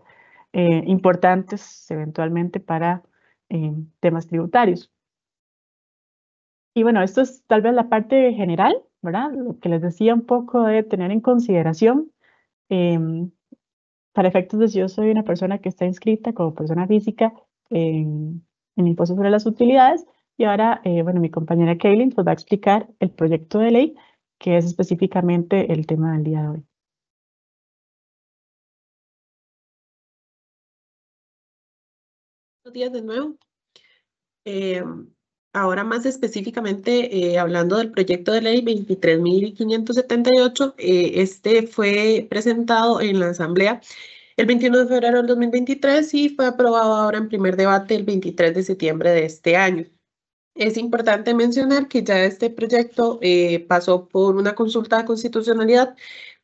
importantes eventualmente para temas tributarios. Y bueno, esto es tal vez la parte general, ¿verdad? Lo que les decía un poco de tener en consideración para efectos de si yo soy una persona que está inscrita como persona física en impuestos sobre las utilidades. Y ahora, bueno, mi compañera Kaylin nos va a explicar el proyecto de ley, que es específicamente el tema del día de hoy.
Buenos días de nuevo. Ahora más específicamente, hablando del proyecto de ley 23.578, este fue presentado en la Asamblea el 21 de febrero del 2023 y fue aprobado ahora en primer debate el 23 de septiembre de este año. Es importante mencionar que ya este proyecto pasó por una consulta de constitucionalidad,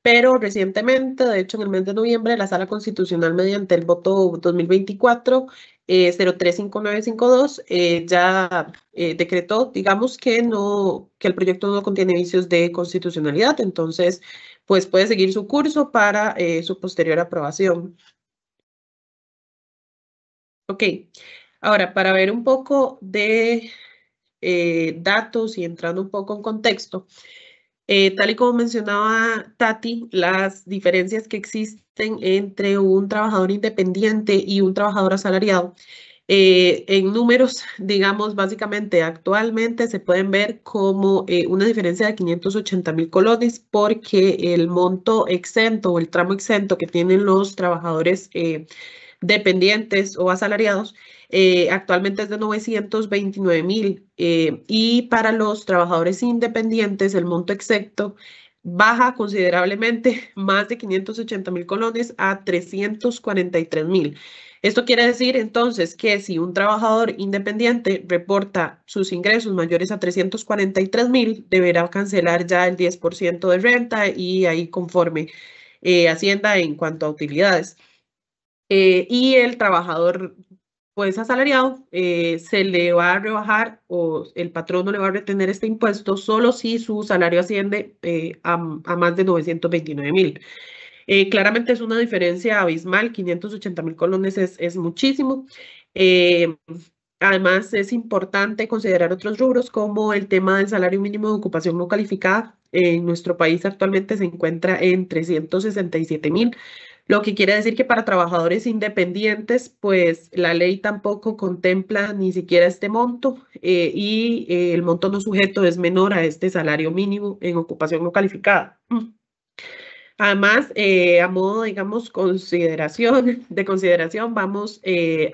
pero recientemente, de hecho en el mes de noviembre, la Sala Constitucional mediante el voto 2024 035952 ya decretó, digamos que el proyecto no contiene vicios de constitucionalidad, entonces pues puede seguir su curso para su posterior aprobación. Ok, ahora para ver un poco de datos y entrando un poco en contexto, tal y como mencionaba Tati, las diferencias que existen entre un trabajador independiente y un trabajador asalariado, en números, digamos, básicamente actualmente se pueden ver como una diferencia de 580.000 colones porque el monto exento o el tramo exento que tienen los trabajadores dependientes o asalariados actualmente es de 929.000 y para los trabajadores independientes el monto exento baja considerablemente más de 580.000 colones a 343.000. Esto quiere decir entonces que si un trabajador independiente reporta sus ingresos mayores a 343.000, deberá cancelar ya el 10% de renta y ahí conforme Hacienda en cuanto a utilidades. Y el trabajador pues asalariado se le va a rebajar o el patrón no le va a retener este impuesto solo si su salario asciende a más de 929.000. Claramente es una diferencia abismal, 580.000 colones es muchísimo. Además, es importante considerar otros rubros como el tema del salario mínimo de ocupación no calificada. En nuestro país actualmente se encuentra en 367.000, lo que quiere decir que para trabajadores independientes, pues la ley tampoco contempla ni siquiera este monto y el monto no sujeto es menor a este salario mínimo en ocupación no calificada. Además, a modo, digamos, de consideración, vamos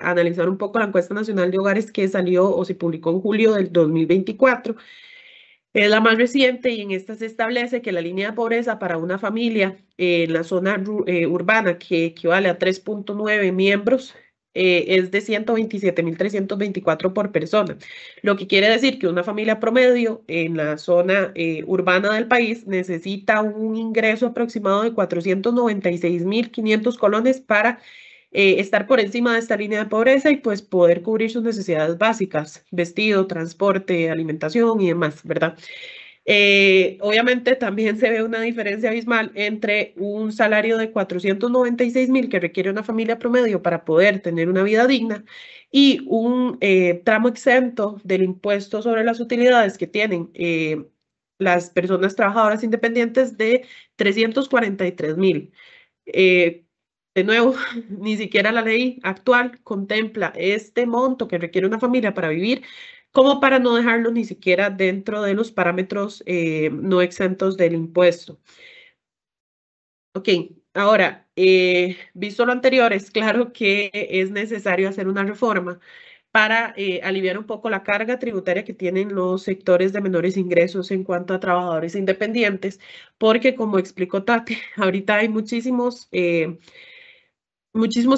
a analizar un poco la encuesta nacional de hogares que salió o se publicó en julio del 2024. Es la más reciente y en esta se establece que la línea de pobreza para una familia en la zona urbana, que equivale a 3.9 miembros, es de 127.324 por persona, lo que quiere decir que una familia promedio en la zona urbana del país necesita un ingreso aproximado de 496.500 colones para estar por encima de esta línea de pobreza y pues poder cubrir sus necesidades básicas, vestido, transporte, alimentación y demás, ¿verdad? Obviamente también se ve una diferencia abismal entre un salario de 496.000 que requiere una familia promedio para poder tener una vida digna y un tramo exento del impuesto sobre las utilidades que tienen las personas trabajadoras independientes de 343.000. De nuevo, ni siquiera la ley actual contempla este monto que requiere una familia para vivir, como para no dejarlo ni siquiera dentro de los parámetros no exentos del impuesto. Ok, ahora, visto lo anterior, es claro que es necesario hacer una reforma para aliviar un poco la carga tributaria que tienen los sectores de menores ingresos en cuanto a trabajadores independientes, porque como explicó Tati, ahorita hay muchísimos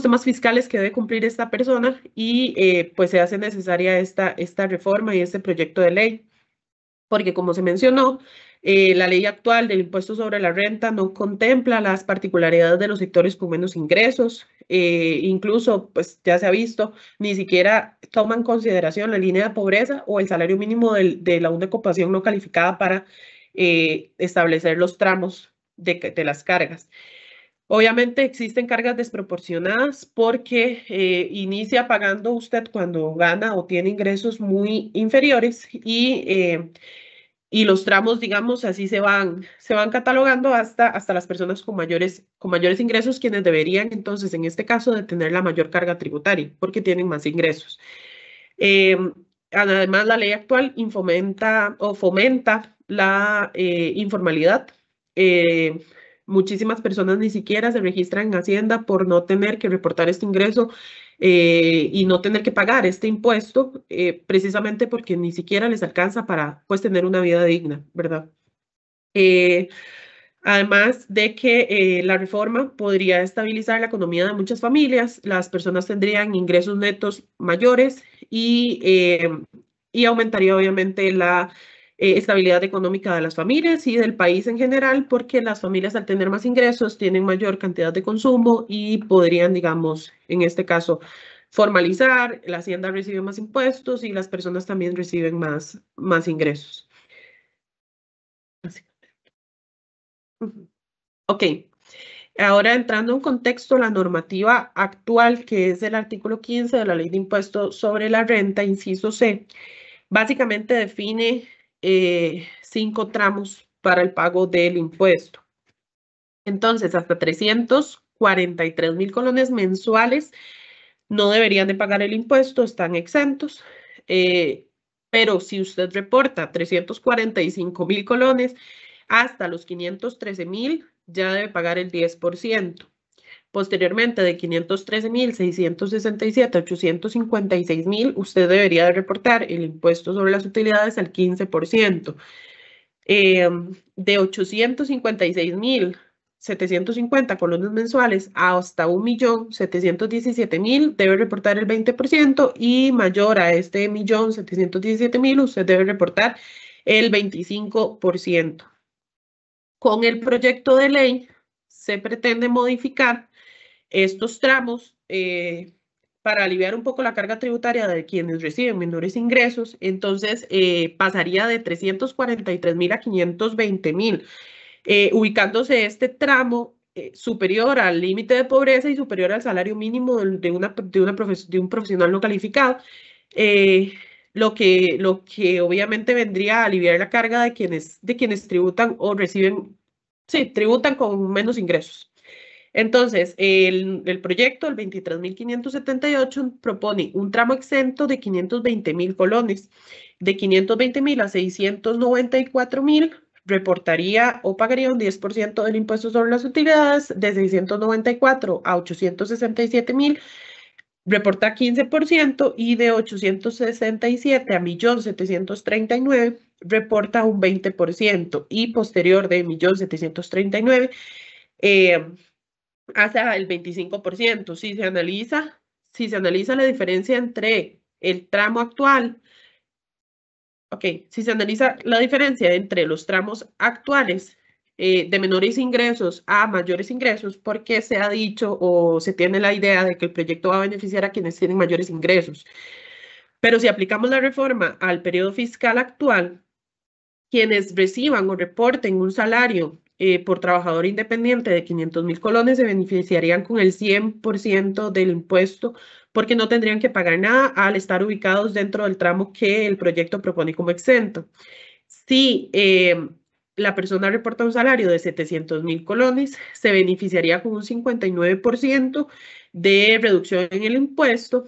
temas fiscales que debe cumplir esta persona y pues se hace necesaria esta reforma y este proyecto de ley, porque como se mencionó, la ley actual del impuesto sobre la renta no contempla las particularidades de los sectores con menos ingresos, incluso pues ya se ha visto, ni siquiera toma en consideración la línea de pobreza o el salario mínimo de la ocupación no calificada para establecer los tramos de las cargas. Obviamente existen cargas desproporcionadas porque inicia pagando usted cuando gana o tiene ingresos muy inferiores y los tramos, digamos, así se van catalogando hasta las personas con mayores ingresos, quienes deberían entonces, en este caso, de tener la mayor carga tributaria porque tienen más ingresos. Además, la ley actual fomenta la informalidad. Muchísimas personas ni siquiera se registran en Hacienda por no tener que reportar este ingreso y no tener que pagar este impuesto precisamente porque ni siquiera les alcanza para pues tener una vida digna, ¿verdad? Además de que la reforma podría estabilizar la economía de muchas familias, las personas tendrían ingresos netos mayores y aumentaría obviamente la estabilidad económica de las familias y del país en general, porque las familias al tener más ingresos tienen mayor cantidad de consumo y podrían, digamos, en este caso, formalizar, la hacienda recibe más impuestos y las personas también reciben más ingresos. Ok, ahora entrando en contexto, la normativa actual, que es el artículo 15 de la Ley de Impuestos sobre la Renta, inciso C, básicamente define 5 tramos para el pago del impuesto. Entonces, hasta 343,000 colones mensuales no deberían de pagar el impuesto, están exentos. Pero si usted reporta 345,000 colones, hasta los 513,000 ya debe pagar el 10%. Posteriormente, de 513,667 a 856,000, usted debería de reportar el impuesto sobre las utilidades al 15%. De 856,750 colones mensuales hasta 1,717,000 debe reportar el 20% y mayor a este 1,717,000 usted debe reportar el 25%. Con el proyecto de ley se pretende modificar estos tramos para aliviar un poco la carga tributaria de quienes reciben menores ingresos. Entonces pasaría de 343,000 a 520,000, ubicándose este tramo superior al límite de pobreza y superior al salario mínimo de un profesional no calificado. Lo que obviamente vendría a aliviar la carga de quienes tributan o reciben, sí, tributan con menos ingresos. Entonces, el proyecto, el 23,578, propone un tramo exento de 520,000 colones. De 520,000 a 694,000, reportaría o pagaría un 10% del impuesto sobre las utilidades. De 694 a 867,000, reporta 15%, y de 867 a 1,739,000 reporta un 20%, y posterior de 1,739,000 hasta el 25%. Si se analiza la diferencia entre el tramo actual, si se analiza la diferencia entre los tramos actuales de menores ingresos a mayores ingresos, porque se ha dicho o se tiene la idea de que el proyecto va a beneficiar a quienes tienen mayores ingresos. Pero si aplicamos la reforma al periodo fiscal actual, quienes reciban o reporten un salario por trabajador independiente de 500,000 colones se beneficiarían con el 100% del impuesto, porque no tendrían que pagar nada al estar ubicados dentro del tramo que el proyecto propone como exento. Si la persona reporta un salario de 700,000 colones, se beneficiaría con un 59% de reducción en el impuesto.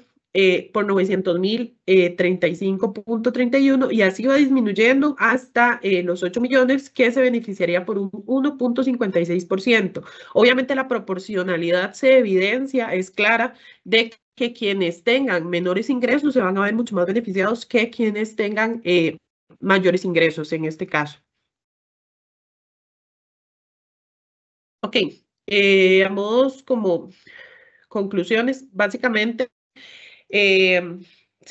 Por 900,000, 35,31, y así va disminuyendo hasta los 8 millones, que se beneficiaría por un 1,56%. Obviamente la proporcionalidad se evidencia, es clara, de que quienes tengan menores ingresos se van a ver mucho más beneficiados que quienes tengan mayores ingresos en este caso. Ok, a modos como conclusiones, básicamente, se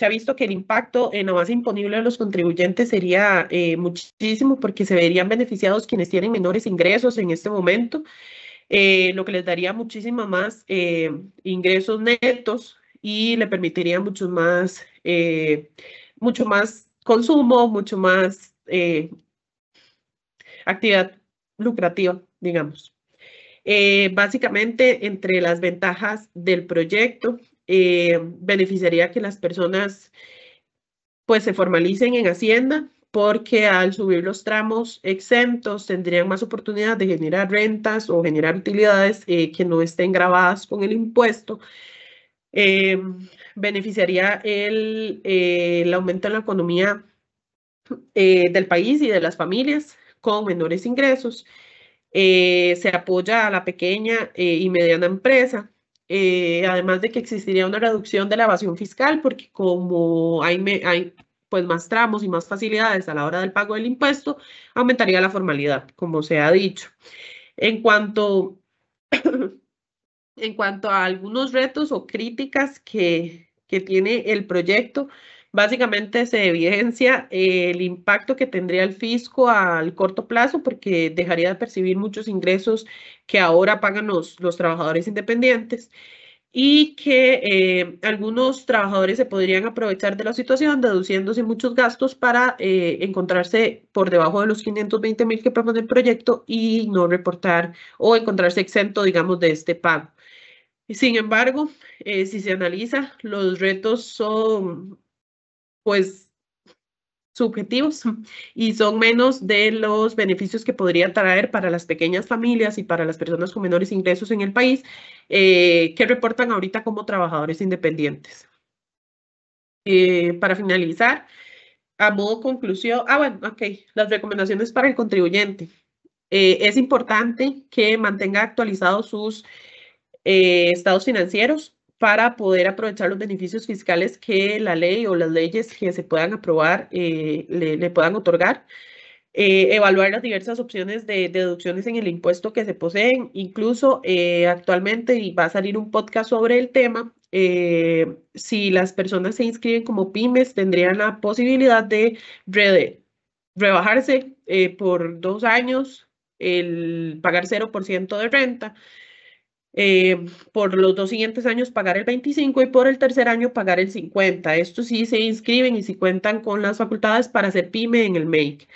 ha visto que el impacto en la base imponible de los contribuyentes sería muchísimo, porque se verían beneficiados quienes tienen menores ingresos en este momento, lo que les daría muchísimo más ingresos netos y le permitiría mucho más consumo, mucho más actividad lucrativa, digamos. Básicamente, entre las ventajas del proyecto, beneficiaría que las personas pues se formalicen en Hacienda, porque al subir los tramos exentos tendrían más oportunidad de generar rentas o generar utilidades que no estén gravadas con el impuesto. Beneficiaría el aumento en la economía del país y de las familias con menores ingresos. Se apoya a la pequeña y mediana empresa, además de que existiría una reducción de la evasión fiscal, porque como hay pues más tramos y más facilidades a la hora del pago del impuesto, aumentaría la formalidad, como se ha dicho. En cuanto, en cuanto a algunos retos o críticas que tiene el proyecto, básicamente se evidencia el impacto que tendría el fisco al corto plazo, porque dejaría de percibir muchos ingresos que ahora pagan los trabajadores independientes, y que algunos trabajadores se podrían aprovechar de la situación, deduciéndose muchos gastos para encontrarse por debajo de los 520.000 que propone el proyecto y no reportar o encontrarse exento, digamos, de este pago. Sin embargo, si se analiza, los retos son, pues, subjetivos y son menos de los beneficios que podría traer para las pequeñas familias y para las personas con menores ingresos en el país, que reportan ahorita como trabajadores independientes. Para finalizar, a modo conclusión, bueno, ok, las recomendaciones para el contribuyente. Es importante que mantenga actualizados sus estados financieros para poder aprovechar los beneficios fiscales que la ley o las leyes que se puedan aprobar le puedan otorgar. Evaluar las diversas opciones de deducciones en el impuesto que se poseen. Incluso actualmente, y va a salir un podcast sobre el tema, si las personas se inscriben como pymes, tendrían la posibilidad de rebajarse por 2 años el pagar 0% de renta. Por los 2 siguientes años pagar el 25% y por el tercer año pagar el 50%. Esto sí se inscriben y si cuentan con las facultades para ser pyme en el MEIC.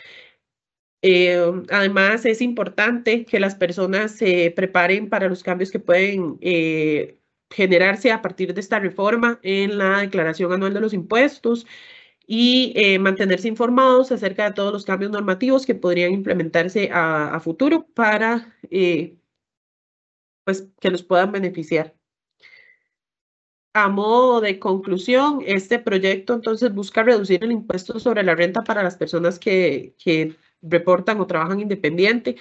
Además, es importante que las personas se preparen para los cambios que pueden generarse a partir de esta reforma en la declaración anual de los impuestos y mantenerse informados acerca de todos los cambios normativos que podrían implementarse a futuro para pues, que los puedan beneficiar. A modo de conclusión, este proyecto entonces busca reducir el impuesto sobre la renta para las personas que reportan o trabajan independiente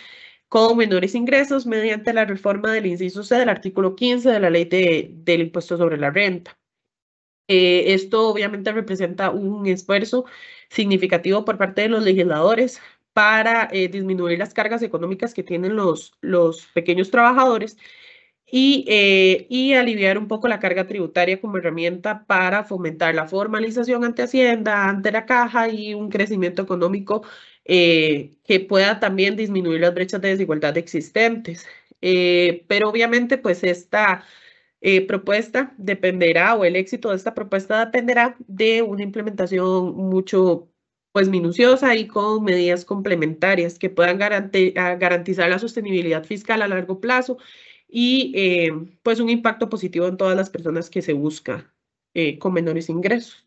con menores ingresos mediante la reforma del inciso C del artículo 15 de la ley del impuesto sobre la renta. Esto obviamente representa un esfuerzo significativo por parte de los legisladores para disminuir las cargas económicas que tienen los pequeños trabajadores y aliviar un poco la carga tributaria como herramienta para fomentar la formalización ante Hacienda, ante la Caja y un crecimiento económico que pueda también disminuir las brechas de desigualdad existentes. Pero obviamente, pues esta propuesta dependerá, o el éxito de esta propuesta dependerá de una implementación mucho pues minuciosa y con medidas complementarias que puedan garantizar la sostenibilidad fiscal a largo plazo y pues un impacto positivo en todas las personas que se busca con menores ingresos.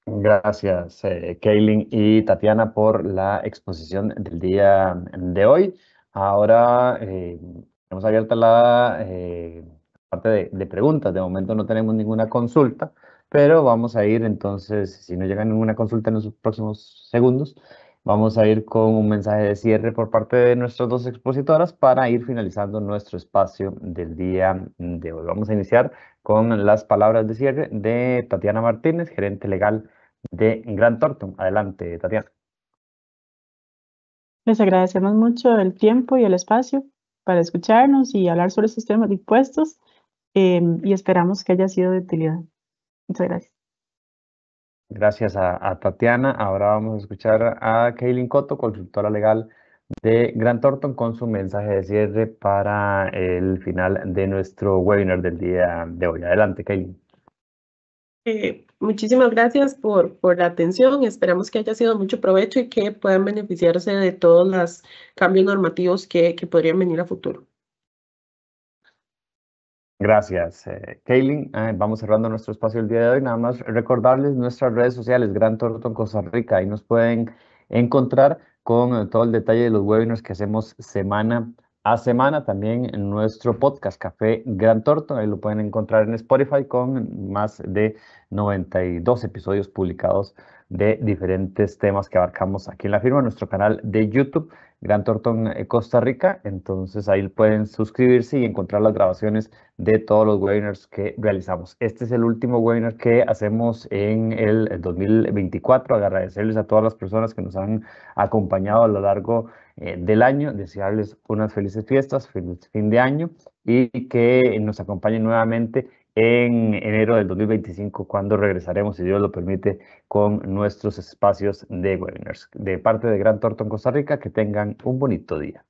Gracias, Kaylin y Tatiana, por la exposición del día de hoy. Ahora hemos abierto la parte de preguntas. De momento no tenemos ninguna consulta, pero vamos a ir entonces, si no llega ninguna consulta en los próximos segundos, vamos a ir con un mensaje de cierre por parte de nuestras dos expositoras para ir finalizando nuestro espacio del día de hoy. Vamos a iniciar con las palabras de cierre de Tatiana Martínez, gerente legal de Grant Thornton. Adelante, Tatiana.
Les agradecemos mucho el tiempo y el espacio para escucharnos y hablar sobre estos temas de impuestos y esperamos que haya sido de utilidad. Muchas gracias.
Gracias a Tatiana. Ahora vamos a escuchar a Kaylin Cotto, consultora legal de Grant Thornton, con su mensaje de cierre para el final de nuestro webinar del día de hoy. Adelante, Kaylin.
Muchísimas gracias por la atención. Esperamos que haya sido de mucho provecho y que puedan beneficiarse de todos los cambios normativos que podrían venir a futuro.
Gracias, Kaylin. Vamos cerrando nuestro espacio el día de hoy. Nada más recordarles nuestras redes sociales, Grant Thornton Costa Rica. Ahí nos pueden encontrar con todo el detalle de los webinars que hacemos semana a semana. También en nuestro podcast Café Grant Thornton. Ahí lo pueden encontrar en Spotify con más de 92 episodios publicados de diferentes temas que abarcamos aquí en la firma, en nuestro canal de YouTube, Grant Thornton Costa Rica. Entonces ahí pueden suscribirse y encontrar las grabaciones de todos los webinars que realizamos. Este es el último webinar que hacemos en el 2024. Agradecerles a todas las personas que nos han acompañado a lo largo del año, desearles unas felices fiestas, feliz fin de año y que nos acompañen nuevamente en enero del 2025, cuando regresaremos, si Dios lo permite, con nuestros espacios de webinars. De parte de Grant Thornton Costa Rica, que tengan un bonito día.